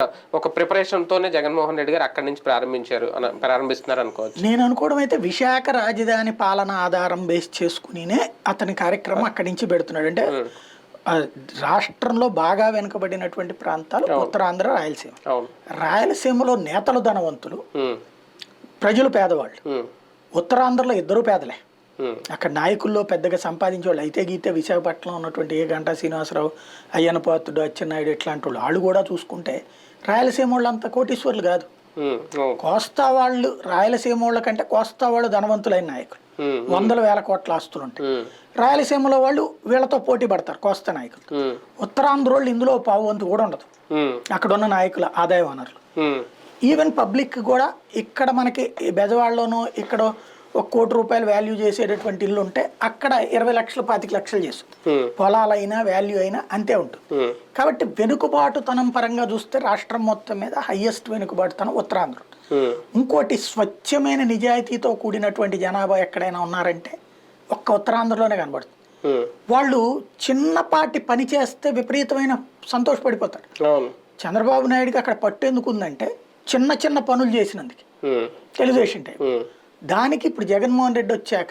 ఒక ప్రిపరేషన్తోనే జగన్మోహన్ రెడ్డి గారు అక్కడి నుంచి ప్రారంభిస్తున్నారు అనుకోవచ్చు. నేను అనుకోవడం అయితే విశాఖ రాజధాని పాలన ఆధారం బేస్ చేసుకునినే అతని కార్యక్రమం అక్కడి నుంచి పెడుతున్నాడు. అంటే రాష్ట్రంలో బాగా వెనుకబడినటువంటి ప్రాంతాలు ఉత్తరాంధ్ర, రాయలసీమ. రాయలసీమలో నేతలు ధనవంతులు, ప్రజలు పేదవాళ్ళు. ఉత్తరాంధ్రలో ఇద్దరు పేదలే. అక్కడ నాయకుల్లో పెద్దగా సంపాదించే వాళ్ళు అయితే గీతే విశాఖపట్నంలో ఉన్నటువంటి ఏ గంటా శ్రీనివాసరావు, అయ్యన్న పాత్రుడు, అచ్చెన్నాయుడు ఇట్లాంటి వాళ్ళు కూడా చూసుకుంటే రాయలసీమ వాళ్ళు అంత కోటీశ్వర్లు కాదు. కోస్తా వాళ్ళు రాయలసీమ వాళ్ళ కంటే కోస్తా వాళ్ళు ధనవంతులైన నాయకులు, వందల వేల కోట్ల ఆస్తులు ఉంటాయి. రాయలసీమలో వాళ్ళు వీళ్ళతో పోటీ పడతారు కోస్తా నాయకులు. ఉత్తరాంధ్ర వాళ్ళు ఇందులో పావు వంతు కూడా ఉండదు అక్కడ ఉన్న నాయకుల ఆదాయ వనరులు. ఈవెన్ పబ్లిక్ కూడా ఇక్కడ మనకి బెజవాడలోనూ ఇక్కడ 1 కోటి రూపాయలు వాల్యూ చేసేటటువంటి ఇల్లు ఉంటే అక్కడ 20 లక్షలు 25 లక్షలు చేస్తుంది. పొలాలైనా వాల్యూ అయినా అంతే ఉంటుంది. కాబట్టి వెనుకబాటుతనం పరంగా చూస్తే రాష్ట్రం మొత్తం మీద హైయెస్ట్ వెనుకబాటుతనం ఉత్తరాంధ్ర. ఇంకోటి స్వచ్ఛమైన నిజాయితీతో కూడినటువంటి జనాభా ఎక్కడైనా ఉన్నారంటే ఒక్క ఉత్తరాంధ్రలోనే కనబడుతుంది. వాళ్ళు చిన్నపాటి పని చేస్తే విపరీతమైన సంతోషపడిపోతారు. చంద్రబాబు నాయుడుకి అక్కడ పట్టు ఎందుకు ఉందంటే చిన్న చిన్న పనులు చేసినందుకు తెలుగుదేశం టైం. దానికి ఇప్పుడు జగన్మోహన్ రెడ్డి వచ్చాక